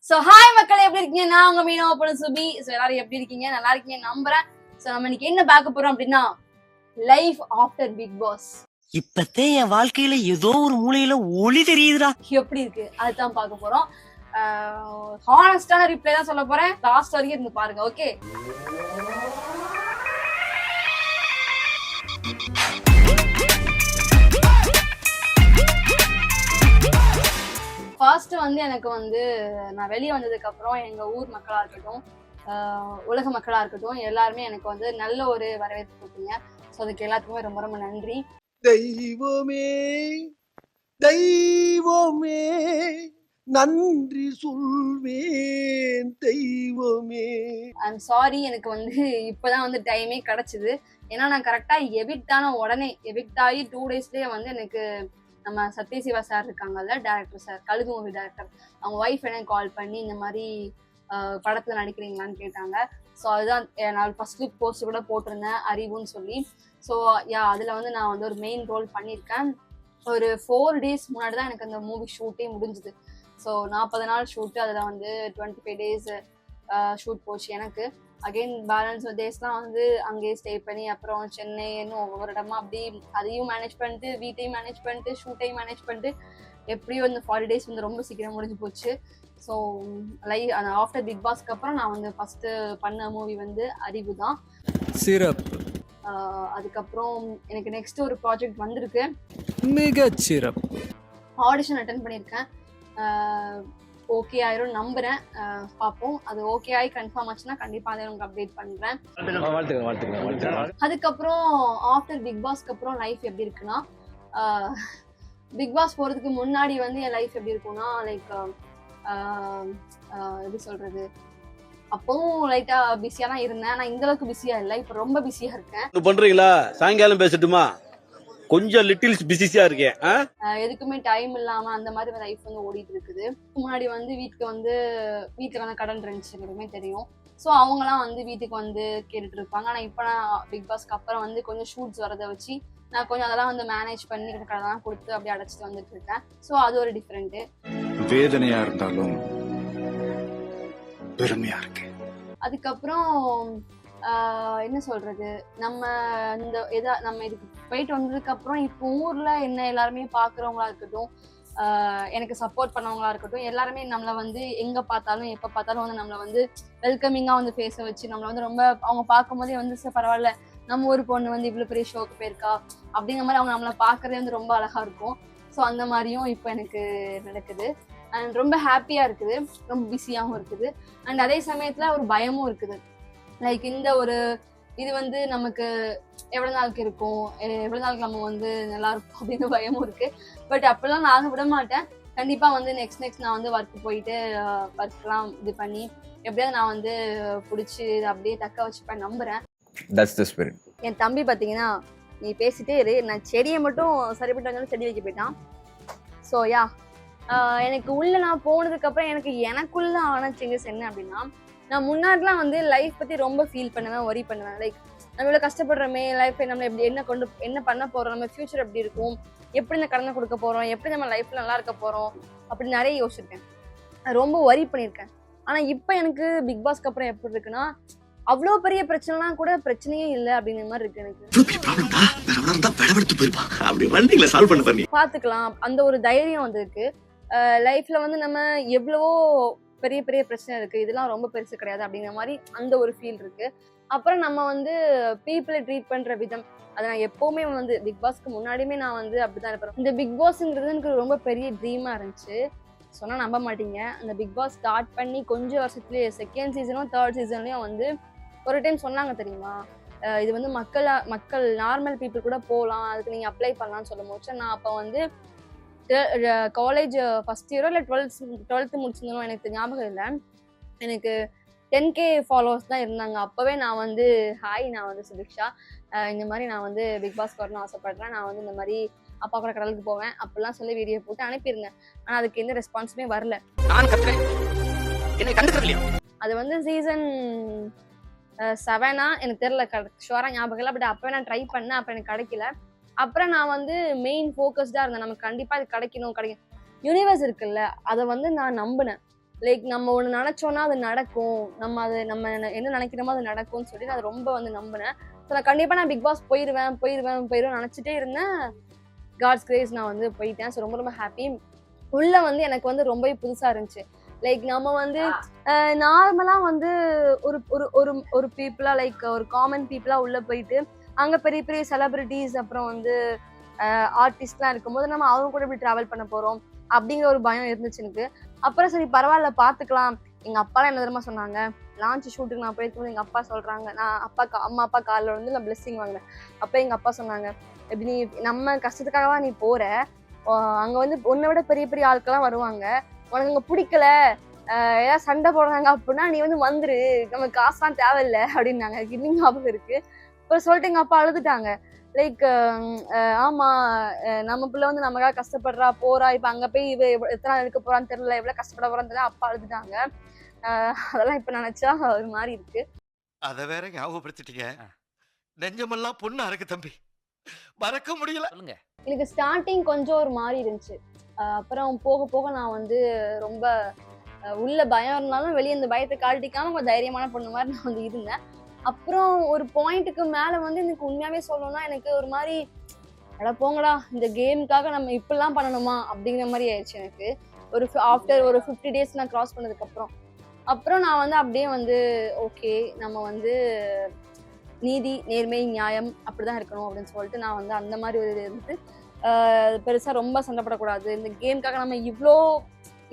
So hi மக்களே, எப்படி இருக்கீங்க? நான் உங்க மீனோ பொண்ணு சுபி. சோ எல்லாரும் எப்படி இருக்கீங்க? நல்லா இருக்கீங்க நம்புறேன். சோ நம்ம இன்னைக்கு என்ன பார்க்க போறோம் அப்படின்னா, லைஃப் ஆஃப்டர் பிக் பாஸ். இப்பத்தே என் வாழ்க்கையில ஏதோ ஒரு மூலையில ஒளி தெரியுதுடா. எப்படி இருக்கு அதுதான் பார்க்க போறோம். ஹானஸ்டான ரிப்ளை தான் சொல்ல போறேன். லாஸ்ட் வரைக்கும் இருந்து பாருங்க. ஓகே, ஃபர்ஸ்ட் வந்து எனக்கு வந்து நான் வெளியே வந்ததுக்கு அப்புறம் எங்க ஊர் மக்களா இருக்கட்டும், உலக மக்களா இருக்கட்டும், எல்லாருமே எனக்கு வந்து நல்ல ஒரு வரவேற்பு கொடுத்தீங்க. ஸோ அதுக்கு எல்லாத்துக்குமே ரொம்ப ரொம்ப நன்றி. தெய்வமே தெய்வமே நன்றி சொல்வேன் தெய்வமே. ஐம் சாரி, எனக்கு வந்து இப்பதான் வந்து டைமே கிடைச்சது. ஏன்னா நான் கரெக்டா எவிக்ட் ஆன உடனே, எவிக்ட் ஆகி 2 டேஸ்லயே வந்து எனக்கு நம்ம சத்யசிவா சார் இருக்காங்கல்ல, டேரக்டர் சார், கழுகு மூவி டேரக்டர், அவங்க ஒய்ஃப் எனக்கு கால் பண்ணி இந்த மாதிரி படத்துல நடிக்கிறீங்களான்னு கேட்டாங்க. ஸோ அதுதான் நான் ஃபர்ஸ்ட் லுக் போஸ்ட் கூட போட்டிருந்தேன், அறிவுன்னு சொல்லி. ஸோ அதுல வந்து நான் வந்து ஒரு மெயின் ரோல் பண்ணியிருக்கேன். ஒரு 4 டேஸ் முன்னாடி தான் எனக்கு அந்த மூவி ஷூட்டே முடிஞ்சுது. ஸோ 40 நாள் ஷூட்டு, அதில் வந்து 25 டேஸ் ஷூட் போச்சு எனக்கு. அகெயின் பேலன்ஸ் டேஸ்லாம் வந்து அங்கேயே ஸ்டே பண்ணி, அப்புறம் சென்னை இன்னும் ஒவ்வொரு இடமா அப்படி அதையும் மேனேஜ் பண்ணிட்டு, வீட்டையும் மேனேஜ் பண்ணிட்டு, ஷூட்டையும் மேனேஜ் பண்ணிட்டு, எப்படியோ இந்த 40 டேஸ் வந்து ரொம்ப சீக்கிரம் முடிஞ்சு போச்சு. ஸோ அந்த ஆஃப்டர் பிக் பாஸ்க்கு அப்புறம் நான் வந்து ஃபர்ஸ்ட் பண்ண மூவி வந்து அறிவு தான். சிறப்பு. அதுக்கப்புறம் எனக்கு நெக்ஸ்ட் ஒரு ப்ராஜெக்ட் வந்திருக்கு, மிகச் சிறப்பு. ஆடிஷன் அட்டென்ட் பண்ணியிருக்கேன். ஓகே ஆயிரும் நம்புறேன். பார்ப்போம். அது ஓகே ஆகி கன்ஃபார்ம் ஆச்சுன்னா கண்டிப்பா அதை உங்களுக்கு அப்டேட் பண்றேன். அதுக்கப்புறம் ஆஃப்டர் பிக் பாஸ்க்கு அப்புறம் லைஃப் எப்படி இருக்குன்னா, பிக் பாஸ் போறதுக்கு முன்னாடி வந்து என் லைஃப் எப்படி இருக்கும்னா, லைக் எப்படி சொல்றது, அப்பவும் லைட்டா பிஸியா தான் இருந்தேன். நான் இந்த அளவுக்கு பிஸியா இல்லை, இப்ப ரொம்ப பிஸியா இருக்கேன். பண்றீங்களா? சாயங்காலம் பேசட்டுமா? கொஞ்சம் லிட்டில் பிஸியா இருக்கேன். எதுக்குமே டைம் இல்லாம அந்த மாதிரி லைஃப் வந்து ஓடிட்டு இருக்குது. முன்னாடி வந்து வீட்டுக்கு வந்து கடன் இருந்துச்சு, எதுவுமே தெரியும். ஸோ அவங்கலாம் வந்து வீட்டுக்கு வந்து கேட்டுட்டு இருப்பாங்க. ஆனா இப்ப நான் பிக் பாஸ்க்கு அப்புறம் வந்து கொஞ்சம் ஷூட்ஸ் வரதை வச்சு நான் கொஞ்சம் அதெல்லாம் வந்து மேனேஜ் பண்ணி கடலாம் கொடுத்து அப்படியே அடைச்சிட்டு வந்துட்டு இருக்கேன். ஸோ அது ஒரு டிஃப்ரெண்ட். வேதனையா இருந்தாலும் பெருமையா இருக்கு. அதுக்கப்புறம் என்ன சொல்றது, நம்ம இந்த நம்ம இதுக்கு போயிட்டு வந்ததுக்கு அப்புறம் இப்போ ஊர்ல என்ன எல்லாருமே பாக்குறவங்களா இருக்கட்டும், எனக்கு சப்போர்ட் பண்ணவங்களா இருக்கட்டும், எல்லாருமே நம்மளை வந்து எங்க பார்த்தாலும் எப்ப பார்த்தாலும் வந்து நம்மளை வந்து வெல்கமிங்கா வந்து பேச வச்சு, நம்மளை வந்து ரொம்ப அவங்க பார்க்கும் போதே வந்து சார் பரவாயில்ல, நம்ம ஒரு பொண்ணு வந்து இவ்வளவு பெரிய ஷோக்கு போயிருக்கா அப்படிங்கிற மாதிரி அவங்க நம்மளை பாக்குறதே வந்து ரொம்ப அழகா இருக்கும். ஸோ அந்த மாதிரியும் இப்போ எனக்கு நடக்குது. அண்ட் ரொம்ப ஹாப்பியா இருக்குது, ரொம்ப பிஸியாகவும் இருக்குது. அண்ட் அதே சமயத்துல ஒரு பயமும் இருக்குது. லைக் இந்த ஒரு இது வந்து நமக்கு எவ்வளவு நாளுக்கு இருக்கும், எவ்வளவு நாளுக்கு நம்ம வந்து நல்லா இருக்கும் அப்படின்னு பயமும் இருக்கு. பட் அப்பெல்லாம் நான் விட மாட்டேன். கண்டிப்பா வந்து நெக்ஸ்ட் நான் வந்து ஒர்க் போயிட்டு ஒர்க்லாம் இது பண்ணி எப்படியாவது நான் வந்து பிடிச்சி அப்படியே தக்க வச்சுப்பேன் நம்புறேன். That's the spirit. என் தம்பி பாத்தீங்கன்னா, நீ பேசிட்டே இரு, நான் செடியை மட்டும் சரிப்பட்டு வந்தாலும் செடி வைக்க போயிட்டான். ஸோ எனக்கு உள்ள நான் போனதுக்கு அப்புறம் எனக்குள்ள ஆன சேஞ்சஸ் என்ன அப்படின்னா, நான் முன்னாடிலாம் வந்து லைஃப் பத்தி ரொம்ப ஃபீல் பண்ணுவேன், ஒரி பண்ணுவேன். லைக் நம்ம இவ்வளவு கஷ்டப்படுறோமே, லைஃப் நம்ம எப்படி என்ன பண்ண போறோம், நம்ம ஃபியூச்சர் எப்படி இருக்கும், எப்படி இந்த கடனை கொடுக்க போறோம், எப்படி நம்ம லைஃப்ல நல்லா இருக்க போறோம் அப்படி நிறைய யோசிச்சிருக்கேன், ரொம்ப ஒரி பண்ணியிருக்கேன். ஆனா இப்ப எனக்கு பிக் பாஸ்க்கு அப்புறம் எப்படி இருக்குன்னா, அவ்வளோ பெரிய பிரச்சனைலாம் கூட பிரச்சனையே இல்லை அப்படிங்கிற மாதிரி இருக்கு எனக்கு. பாத்துக்கலாம், அந்த ஒரு தைரியம் வந்திருக்கு. லைஃப்ல வந்து நம்ம எவ்வளவோ பெரிய பெரிய பிரச்சனை இருக்கு, இதெல்லாம் ரொம்ப பெருசு கிடையாது அப்படிங்கிற மாதிரி அந்த ஒரு ஃபீல் இருக்கு. அப்புறம் நம்ம வந்து பீப்புளை ட்ரீட் பண்ற விதம், அதை நான் எப்பவுமே வந்து பிக் பாஸ்க்கு முன்னாடியுமே நான் வந்து அப்படிதான் இருப்பேன். இந்த பிக் பாஸ்ங்கிறது எனக்கு ரொம்ப பெரிய ட்ரீமா இருந்துச்சு. சொன்னா நம்ப மாட்டீங்க, அந்த பிக் பாஸ் ஸ்டார்ட் பண்ணி கொஞ்சம் வருஷத்துலயே செகண்ட் சீசனும் 3rd சீசன்லயும் வந்து ஒரு டைம் சொன்னாங்க தெரியுமா, இது வந்து மக்கள் நார்மல் பீப்புள் கூட போகலாம், அதுக்கு நீங்க அப்ளை பண்ணலாம்னு சொல்லும் போது, நான் அப்போ வந்து காலேஜ் ஃபர்ஸ்ட் இயரோ இல்லை 12th முடிச்சிருந்தோம் எனக்கு ஞாபகம் இல்லை. எனக்கு 10K ஃபாலோவர்ஸ் தான் இருந்தாங்க. அப்போவே நான் வந்து நான் வந்து சுபிக்ஷா, இந்த மாதிரி நான் வந்து பிக் பாஸ்க்கு வரணும்னு ஆசைப்படுறேன், நான் வந்து இந்த மாதிரி அப்பா கூட கடலுக்கு போவேன் அப்படிலாம் சொல்லி வீடியோ போட்டு அனுப்பியிருந்தேன். ஆனால் அதுக்கு எந்த ரெஸ்பான்ஸுமே வரல. அது வந்து சீசன் 7 எனக்கு தெரியல, ஷுவரா ஞாபகம் இல்லை. பட் அப்போ நான் ட்ரை பண்ணேன், அப்போ எனக்கு கிடைக்கல. அப்புறம் நான் வந்து மெயின் ஃபோக்கஸ்டா இருந்தேன், நமக்கு கண்டிப்பா இது கிடைக்கணும். யூனிவர்ஸ் இருக்குல்ல, அதை வந்து நான் நம்பினேன். லைக் நம்ம ஒன்று நினச்சோன்னா அது நடக்கும், நம்ம என்ன நினைக்கிறோமோ அது நடக்கும்னு சொல்லி நான் அதை ரொம்ப வந்து நம்பினேன். ஸோ நான் கண்டிப்பாக நான் பிக் பாஸ் போயிடுவேன் நினச்சிட்டே இருந்தேன். காட்ஸ் கிரேஸ் நான் வந்து போயிட்டேன். ஸோ ரொம்ப ரொம்ப ஹாப்பி. உள்ள வந்து எனக்கு வந்து ரொம்பவே புதுசாக இருந்துச்சு. லைக் நம்ம வந்து நார்மலாக வந்து ஒரு ஒரு ஒரு ஒரு பீப்புளாக லைக் ஒரு காமன் பீப்புளாக உள்ளே போயிட்டு அங்கே பெரிய பெரிய செலிபிரிட்டிஸ் அப்புறம் வந்து ஆர்டிஸ்ட்லாம் இருக்கும்போது நம்ம அவங்க கூட இப்படி ட்ராவல் பண்ண போகிறோம் அப்படிங்கிற ஒரு பயம் இருந்துச்சு எனக்கு. அப்புறம் சரி பரவாயில்ல பார்த்துக்கலாம். எங்கள் அப்பாலாம் என்ன தெரியுமா சொன்னாங்க, லான்ச் ஷூட்டுக்கு நான் போயிருக்கும்போது எங்கள் அப்பா சொல்கிறாங்க, நான் அம்மா அப்பா காலில் வந்து நான் பிளெஸ்ஸிங் வாங்கினேன். அப்போ எங்கள் அப்பா சொன்னாங்க, எப்படி நீ நம்ம கஷ்டத்துக்காகவா நீ போகிற, அங்கே வந்து உன்னை விட பெரிய பெரிய ஆட்கள்லாம் வருவாங்க, உனக்கு அங்கே பிடிக்கல ஏதாவது சண்டை போடுறாங்க அப்படின்னா நீ வந்து வந்துரு, நமக்கு காசுலாம் தேவையில்லை அப்படின்னாங்க. எனக்கு இன்னும் ஞாபகம் இருக்கு. அப்புறம் சொல்லிட்டு எங்கள் அப்பா அழுதுட்டாங்க. லைக் ஆமா நம்ம பிள்ளை வந்து நமக்காக கஷ்டப்படுறா போறா, இப்ப அங்க போய் இவ எத்தனை இருக்க போறான்னு தெரியல, எவ்வளவு கஷ்டப்பட போறான்னு தெரியல. அப்பா அழுதுட்டாங்க. அதெல்லாம் இப்ப நினைச்சா ஒரு மாதிரி இருக்கு. அத வேற ஞாபகப்படுத்திட்டீங்க. நெஞ்சமெல்லாம் பொண்ணு அறக்கு தம்பி, மறக்க முடியல. எனக்கு ஸ்டார்டிங் கொஞ்சம் ஒரு மாதிரி இருந்துச்சு. அப்புறம் போக போக நான் வந்து ரொம்ப உள்ள பயம் இருந்தாலும் வெளியே இந்த பயத்தை காட்டிக்காம கொஞ்சம் தைரியமான பொண்ணு மாதிரி நான் வந்து இருந்தேன். அப்புறம் ஒரு பாயிண்ட்டுக்கு மேல வந்து எனக்கு உண்மையாவே சொல்லணும்னா எனக்கு ஒரு மாதிரி அட போங்கடா இந்த கேமுக்காக நம்ம இப்படிலாம் பண்ணணுமா அப்படிங்கிற மாதிரி ஆயிடுச்சு எனக்கு. ஆஃப்டர் ஒரு 50 days நான் கிராஸ் பண்ணதுக்கு அப்புறம் நான் வந்து அப்படியே வந்து ஓகே நம்ம வந்து நீதி நேர்மை நியாயம் அப்படிதான் இருக்கணும் அப்படின்னு சொல்லிட்டு நான் வந்து அந்த மாதிரி ஒரு இது இருந்து பெருசா ரொம்ப சண்டைப்படக்கூடாது, இந்த கேமுக்காக நம்ம இவ்வளோ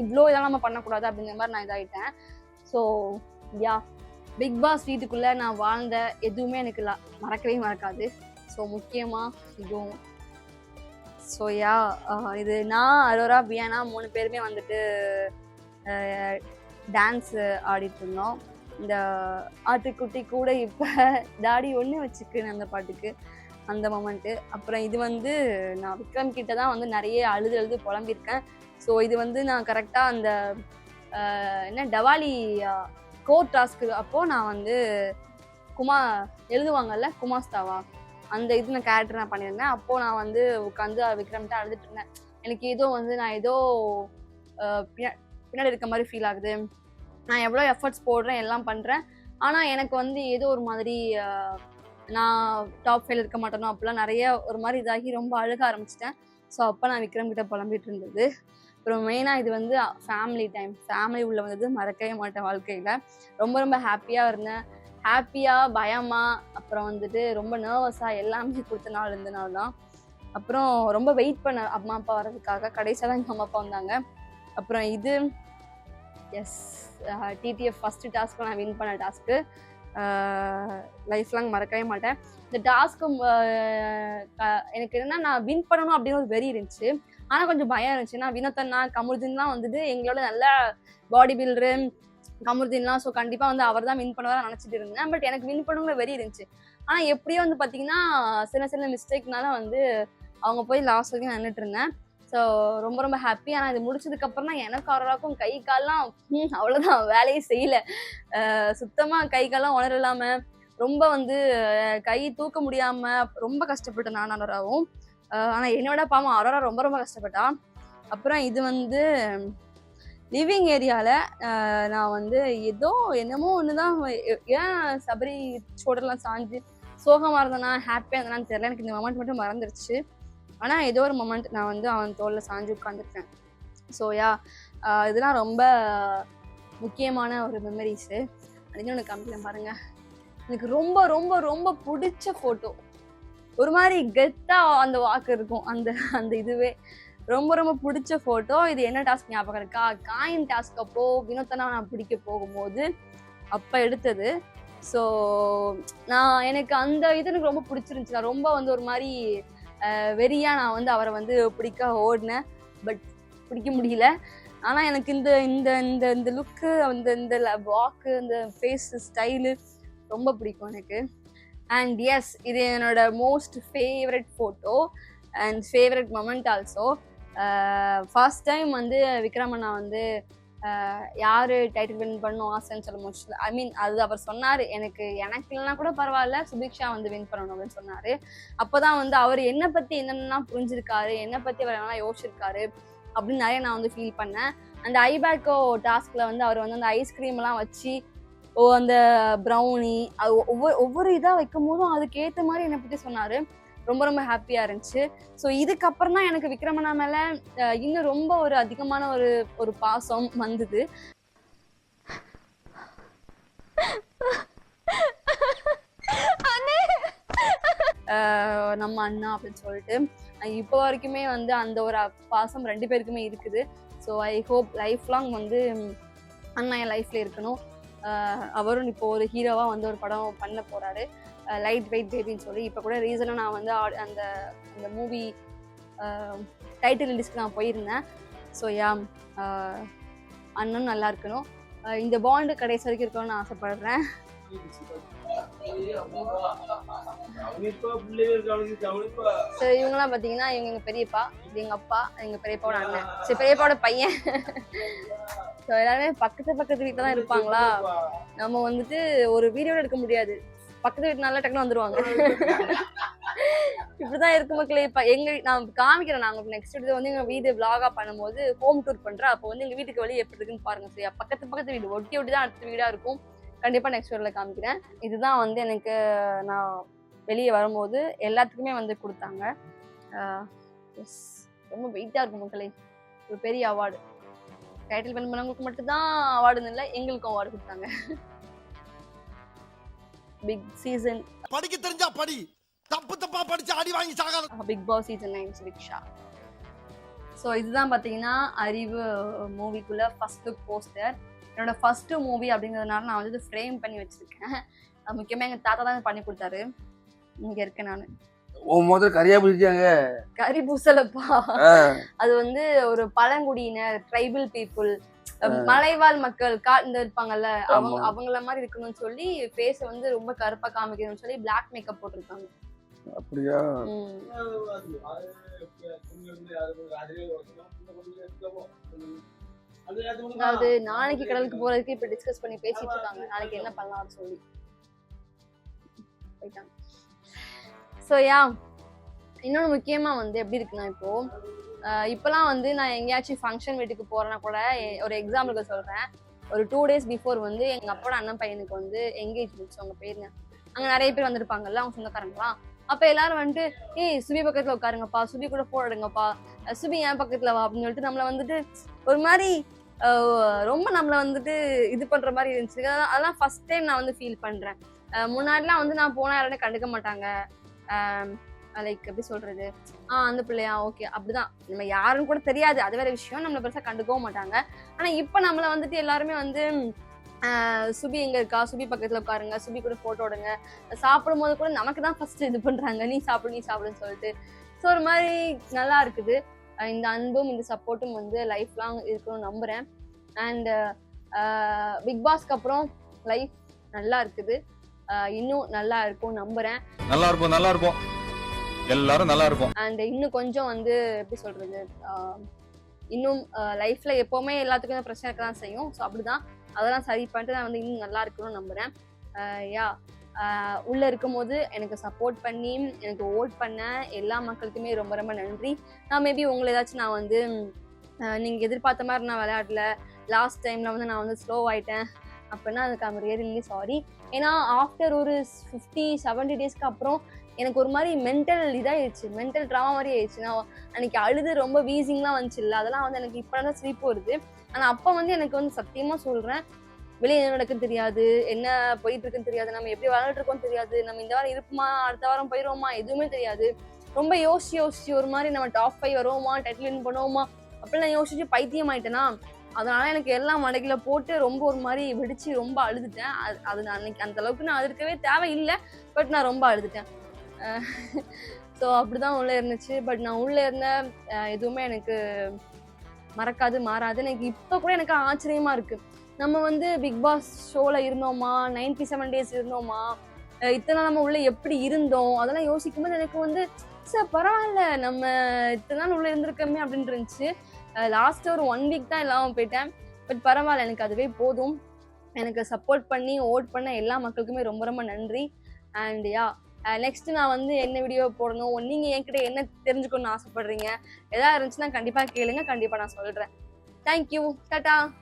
இதெல்லாம் நம்ம பண்ணக்கூடாது அப்படிங்கிற மாதிரி நான் இதாயிட்டேன். ஸோ யா பிக் பாஸ் வீட்டுக்குள்ள நான் வாழ்ந்த எதுவுமே எனக்கு மறக்கவே மறக்காது. ஸோ முக்கியமா இதுவும். ஸோ யா இது நான் அரோரா பியானா 3 பேருமே வந்துட்டு டான்ஸ் ஆடிட்டு இருந்தோம். இந்த ஆட்டுக்குட்டி கூட இப்போ டாடி ஒன்று வச்சுக்குன்னு அந்த பாட்டுக்கு அந்த மொமெண்ட்டு. அப்புறம் இது வந்து நான் விக்ரம் கிட்ட தான் வந்து நிறைய அழுது புலம்பியிருக்கேன். ஸோ இது வந்து நான் கரெக்டாக அந்த என்ன டவாலி கோர் டாஸ்க்கு அப்போது நான் வந்து எழுதுவாங்கல்ல குமாஸ்தாவா அந்த இது நான் கேரக்டர் நான் பண்ணியிருந்தேன். அப்போது நான் வந்து உட்காந்து விக்ரம்கிட்ட அழுதுட்டு இருந்தேன். எனக்கு ஏதோ வந்து நான் ஏதோ பின்னாடி இருக்க மாதிரி ஃபீல் ஆகுது, நான் எவ்வளோ எஃபர்ட்ஸ் போடுறேன் எல்லாம் பண்ணுறேன், ஆனால் எனக்கு வந்து ஏதோ ஒரு மாதிரி நான் டாப் 5 இருக்க மாட்டேனோ அப்படிலாம் நிறைய ஒரு மாதிரி இதாகி ரொம்ப அழுக ஆரம்பிச்சிட்டேன். ஸோ அப்போ நான் விக்ரம் கிட்ட புலம்பிட்டு இருந்தது. அப்புறம் மெயினாக இது வந்து ஃபேமிலி டைம், ஃபேமிலி உள்ள வந்தது மறக்கவே மாட்டேன் வாழ்க்கையில். ரொம்ப ரொம்ப ஹாப்பியாக இருந்தேன். ஹாப்பியாக பயமாக அப்புறம் வந்துட்டு ரொம்ப நர்வஸாக எல்லாமே கொடுத்த நாள் இந்த நாள் தான். அப்புறம் ரொம்ப வெயிட் பண்ண அம்மா அப்பா வர்றதுக்காக. கடைசியாக தான் எங்கள் அம்மா அப்பா வந்தாங்க. அப்புறம் இது எஸ் டிடிஎஃப் ஃபஸ்ட்டு டாஸ்க்கு நான் வின் பண்ண டாஸ்க்கு லைஃப் லாங் மறக்கவே மாட்டேன். இந்த டாஸ்க்கு எனக்கு என்னன்னா நான் வின் பண்ணணும் அப்படின்னு ஒரு வெறி இருந்துச்சு, ஆனால் கொஞ்சம் பயம் இருந்துச்சு. நான் வினோத்தண்ணா கமருதீன்லாம் வந்துட்டு எங்களோட நல்ல பாடி பில்டரு கமருதீன்லாம். ஸோ கண்டிப்பாக வந்து அவர் தான் வின் பண்ணுவார் நினச்சிட்டு இருந்தேன். பட் எனக்கு வின் பண்ணுங்கிற வெறி இருந்துச்சு. ஆனால் எப்படியோ வந்து பார்த்தீங்கன்னா சின்ன மிஸ்டேக்னால வந்து அவங்க போய் லாஸ்ட் வரைக்கும் நின்றுட்டு இருந்தேன். ஸோ ரொம்ப ரொம்ப ஹாப்பி. ஆனால் இது முடிச்சதுக்கப்புறம் தான் எனக்கு அவராக்கும் கை கால்லாம் அவ்வளோதான் வேலையே செய்யலை. சுத்தமாக கை கால்லாம் உணரலாமல் ரொம்ப வந்து கை தூக்க முடியாமல் ரொம்ப கஷ்டப்பட்டேன் நான் அரோராவும். ஆனால் என்னோட பாவம் அரோரா ரொம்ப ரொம்ப கஷ்டப்பட்டா. அப்புறம் இது வந்து லிவிங் ஏரியாவில் நான் வந்து என்னமோ ஒன்று தான், ஏன் சபரி சோடெல்லாம் சாஞ்சு சோகமாக இருந்தேனா ஹாப்பியாக இருந்தேனான்னு தெரியல, எனக்கு இந்த மொமெண்ட் மட்டும் மறந்துருச்சு. ஆனால் ஏதோ ஒரு மொமெண்ட் நான் வந்து அவன் தோளில் சாஞ்சு உட்காந்துருக்கேன். ஸோ யா இதெல்லாம் ரொம்ப முக்கியமான ஒரு மெமரிஸு. அப்படின்னு ஒன்று காமிக்கிறேன் பாருங்கள். எனக்கு ரொம்ப ரொம்ப ரொம்ப பிடிச்ச ஃபோட்டோ, ஒரு மாதிரி கெத்தாக அந்த வாக்கு இருக்கும், அந்த இதுவே ரொம்ப ரொம்ப பிடிச்ச ஃபோட்டோ. இது என்ன டாஸ்க் ஞாபகம் இருக்கா, காயின் டாஸ்க் அப்போ வினோத்தனா நான் பிடிக்க போகும்போது அப்போ எடுத்தது. ஸோ எனக்கு அந்த இது எனக்கு ரொம்ப பிடிச்சிருந்துச்சு. நான் ரொம்ப வந்து ஒரு மாதிரி வெறியா நான் வந்து அவரை வந்து பிடிக்க ஓடினேன், பட் பிடிக்க முடியல. ஆனால் எனக்கு இந்த இந்த இந்த இந்த லுக்கு இந்த வாக்கு இந்த ஃபேஸ் ஸ்டைலு ரொம்ப பிடிக்கும் எனக்கு. அண்ட் எஸ் இது என்னோட most favourite photo and favourite moment also. First time வந்து விக்ரமண்ணா வந்து யார் டைட்டில் வின் பண்ணணும் ஆசைன்னு சொல்ல முடிச்சு. ஐ மீன் அது அவர் சொன்னார், எனக்கு இல்லைன்னா கூட பரவாயில்ல சுபிக்ஷா வந்து வின் பண்ணணும் அப்படின்னு சொன்னார். அப்போ தான் வந்து அவர் என்னை பற்றி என்னென்னா புரிஞ்சிருக்காரு, என்னை பற்றி அவர் என்னென்னா யோசிச்சிருக்காரு அப்படின்னு நிறைய நான் வந்து ஃபீல் பண்ணேன். அந்த ஐபேக்கோ டாஸ்க்ல வந்து அவர் வந்து அந்த ஐஸ்கிரீம்லாம் வச்சு அந்த ப்ரௌனி அது ஒவ்வொரு இதாக வைக்கும் போதும் அதுக்கேற்ற மாதிரி என்னை பற்றி சொன்னார். ரொம்ப ரொம்ப ஹாப்பியாக இருந்துச்சு. ஸோ இதுக்கப்புறம் தான் எனக்கு விக்ரமண்ணா மேலே இன்னும் ரொம்ப ஒரு அதிகமான ஒரு பாசம் வந்தது. நம்ம அண்ணா அப்படின்னு சொல்லிட்டு இப்போ வரைக்குமே வந்து அந்த ஒரு பாசம் 2 பேருக்குமே இருக்குது. So I hope life long வந்து அண்ணா என் லைஃப்ல இருக்கணும். அவரும் இப்போ ஒரு ஹீரோவா வந்து ஒரு படம் பண்ண போறாரு, லைட் வெயிட் பேபின்னு சொல்லி. இப்போ கூட ரீசனாக நான் வந்து அந்த அந்த மூவி டைட்டில் லிஸ்ட்க்கு நான் போயிருந்தேன். ஸோ யா, அண்ணனும் நல்லா இருக்கணும், இந்த பாண்டு கடைசி வரைக்கும் இருக்கணும்னு நான் ஆசைப்படுறேன். சரி, இவங்கெல்லாம் பாத்தீங்கன்னா இவங்க எங்க பெரியப்பா, இது எங்க அப்பா, எங்க பெரியப்பாவோட அண்ணன், சரி பெரியப்பாவோட பையன். ஸோ எல்லாருமே பக்கத்து வீட்டுல தான் இருப்பாங்களா. நம்ம வந்துட்டு ஒரு வீடியோ எடுக்க முடியாது, பக்கத்து வீட்டுனால டக்குன்னு வந்துருவாங்க. இப்படிதான் இருக்கு மக்களே. இப்ப நான் காமிக்கிறேன். நாங்க நெக்ஸ்ட் வீடியோ வந்து எங்க வீடு விளாகா பண்ணும்போது ஹோம் டூர் பண்றேன். அப்போ வந்து எங்க வீட்டுக்கு வெளியே எப்படி இருக்குன்னு பாருங்க. சரியா, பக்கத்து வீடு ஒட்டி தான் அடுத்த வீடா இருக்கும். கண்டிப்பா நெக்ஸ்ட் வீடியோல காமிக்கிறேன். இதுதான் வந்து எனக்கு நான் வெளியே வரும்போது எல்லாத்துக்குமே வந்து கொடுத்தாங்க. ரொம்ப வெயிட்டா இருக்கும் மக்களே. ஒரு பெரிய அவார்டு, டைட்டில் வின் பண்ணவங்களுக்கு மட்டும்தான் அவார்டுன்னு இல்லை, எங்களுக்கும் அவார்டு கொடுத்தாங்க. பிக் சீசன் படிக்க தெரிஞ்சா படி, தப்பா படிச்சு அடி வாங்கி சாகாத. Bigg Boss season 9 Viksha. So இதுதான் பார்த்தீங்கன்னா அறிவு மூவிக்குள்ள ஃபர்ஸ்ட் லுக் போஸ்டர். என்னோட ஃபர்ஸ்ட் மூவி அப்படிங்கிறதுனால நான் வந்து ஃப்ரேம் பண்ணி வச்சிருக்கேன். முக்கியமாக எங்கள் தாத்தா தான் பண்ணி கொடுத்தாரு. இங்கே இருக்கேன் நான். முதல்ல கரியா பூசிச்சாங்க. கறி பூசலப்பா, அது வந்து ஒரு பழங்குடியினர், ட்ரைபல் பீப்புள், மலைவாழ் மக்கள் இந்த இருப்பாங்கல்ல, அவங்கள மாதிரி இருக்கணும்னு சொல்லி ஃபேஸை வந்து ரொம்ப கருப்பா காமிக்கணும்னு சொல்லி பிளாக் மேக்கப் போட்டிருக்காங்க. அப்படியா? அதாவது நாளைக்கு கடலுக்கு போறதுக்கு இப்ப டிஸ்கஸ் பண்ணி பேசிட்டு இருக்காங்க, நாளைக்கு என்ன பண்ணலாம்னு சொல்லி போயிட்டாங்க. ஸோ யா, இன்னொன்று முக்கியமா வந்து எப்படி இருக்குன்னா, இப்போலாம் வந்து நான் எங்கேயாச்சும் ஃபங்க்ஷன் வீட்டுக்கு போறேன்னா கூட, ஒரு எக்ஸாம்பிளுக்கு சொல்றேன், ஒரு 2 days பிஃபோர் வந்து எங்க அப்பாவோட அண்ணன் பையனுக்கு வந்து எங்கேஜ்மெண்ட்ஸ், அவங்க போயிருந்தேன். அங்க நிறைய பேர் வந்திருப்பாங்கல்ல, அவங்க சொந்தக்காரங்களாம். அப்ப எல்லாரும் வந்துட்டு சுபி பக்கத்துல உட்காருங்கப்பா, சுபி கூட போட எடுங்கப்பா, சுபி என் பக்கத்துல வா அப்படின்னு சொல்லிட்டு நம்மள வந்துட்டு ஒரு மாதிரி ரொம்ப நம்மள வந்துட்டு இது பண்ற மாதிரி இருந்துச்சு. அதெல்லாம் ஃபர்ஸ்ட் டைம் நான் வந்து ஃபீல் பண்றேன். முன்னாடிலாம் வந்து நான் போனா யாருமே கண்டுக்க மாட்டாங்க. லைக் எப்படி சொல்றது, அந்த பிள்ளையா ஓகே அப்படிதான், நம்ம யாருன்னு கூட தெரியாது, அது வேற விஷயம், நம்மள பெருசா கண்டுக்கவும் மாட்டாங்க. ஆனா இப்ப நம்மள வந்துட்டு எல்லாருமே வந்து சுபி எங்க இருக்கா, சுபி பக்கத்துல உட்காருங்க, சுபி கூட போட்டோ எடுங்க, சாப்பிடும் போது கூட நமக்கு தான் ஃபர்ஸ்ட் இது பண்றாங்க, நீ சாப்பிடுன்னு சொல்லிட்டு. ஸோ ஒரு மாதிரி நல்லா இருக்குது. இந்த அன்பும் இந்த சப்போர்ட்டும் வந்து லைஃப் லாங் இருக்கணும்னு நம்புறேன். அண்ட் பிக் பாஸ்க்கு அப்புறம் லைஃப் நல்லா இருக்குது, இன்னும் நல்லா இருக்கும் நம்புறேன். நல்லா இருப்போம் எல்லாரும் நல்லா இருப்போம். அண்ட் இன்னும் கொஞ்சம் வந்து எப்படி சொல்றது, இன்னும் லைஃப்ல எப்பவுமே எல்லாத்துக்கும் பிரச்சனை இருக்க தான் செய்யும். ஸோ அப்படிதான், அதெல்லாம் சரி பண்ணிட்டு நான் வந்து இன்னும் நல்லா இருக்கணும்னு நம்புறேன். யா, உள்ள இருக்கும் போது எனக்கு சப்போர்ட் பண்ணி எனக்கு ஓட் பண்ண எல்லா மக்களுக்குமே ரொம்ப ரொம்ப நன்றி. நான் மேபி உங்களை ஏதாச்சும் நான் வந்து நீங்க எதிர்பார்த்த மாதிரி நான் விளையாடல, லாஸ்ட் டைம்ல வந்து நான் வந்து ஸ்லோ ஆயிட்டேன் அப்படின்னா அதுக்கு ஐம் ரியலி சாரி. ஏன்னா ஆஃப்டர் ஒரு 50-70 டேஸ்க்கு அப்புறம் எனக்கு ஒரு மாதிரி மென்டல் இதாகிடுச்சு, மென்டல் ட்ராமா மாதிரி ஆயிடுச்சு. நான் அன்னைக்கு அழுது ரொம்ப வீசிங்லாம் வந்துச்சு இல்லை, அதெல்லாம் வந்து எனக்கு இப்போ தான் சிரிப்பு வருது. ஆனால் அப்போ வந்து எனக்கு வந்து சத்தியமாக சொல்கிறேன், வெளியே என்ன நடக்குன்னு தெரியாது, என்ன போயிட்டு இருக்குன்னு தெரியாது, நம்ம எப்படி விளையாட்டு இருக்கோம்னு தெரியாது, நம்ம இந்த வாரம் இருப்போமா அடுத்த வாரம் போயிடுவோமா எதுவுமே தெரியாது. ரொம்ப யோசிச்சு ஒரு மாதிரி நம்ம டாப் 5 வருவோமா, டைட்டில் வின் பண்ணுவோமா அப்படிலாம் யோசிச்சு பைத்தியம் ஆயிட்டேன்னா, அதனால எனக்கு எல்லாம் மடக்கில போட்டு ரொம்ப ஒரு மாதிரி வெடிச்சு ரொம்ப அழுதுட்டேன். அது நான் அன்னைக்கு அந்த அளவுக்கு நான் அழுதுக்கவே தேவையில்லை, பட் நான் ரொம்ப அழுதுட்டேன். ஸோ அப்படிதான் உள்ள இருந்துச்சு. பட் நான் உள்ள இருந்த எதுவுமே எனக்கு மறக்காது மாறாது. எனக்கு இப்போ கூட எனக்கு ஆச்சரியமா இருக்கு, நம்ம வந்து பிக் பாஸ் ஷோல இருந்தோமா, 97 days இருந்தோமா, இத்தனை நம்ம உள்ள எப்படி இருந்தோம், அதெல்லாம் யோசிக்கும் போது எனக்கு வந்து சார் பரவாயில்ல, நம்ம இத்தனை நாள் உள்ள இருந்திருக்கோமே அப்படின்னு இருந்துச்சு. லாஸ்ட் ஒரு 1 week தான் இல்லாமல் போயிட்டேன், பட் பரவாயில்ல, எனக்கு அதுவே போதும். எனக்கு சப்போர்ட் பண்ணி ஓட் பண்ண எல்லா மக்களுக்குமே ரொம்ப ரொம்ப நன்றி. அண்ட் யா, நெக்ஸ்ட் நான் வந்து என்ன வீடியோ போடணும், நீங்க என்கிட்ட என்ன தெரிஞ்சுக்கணும்னு ஆசைப்படுறீங்க, எதாவது இருந்துச்சுன்னா கண்டிப்பா கேளுங்க, கண்டிப்பா நான் சொல்றேன். தேங்க்யூ, டாடா.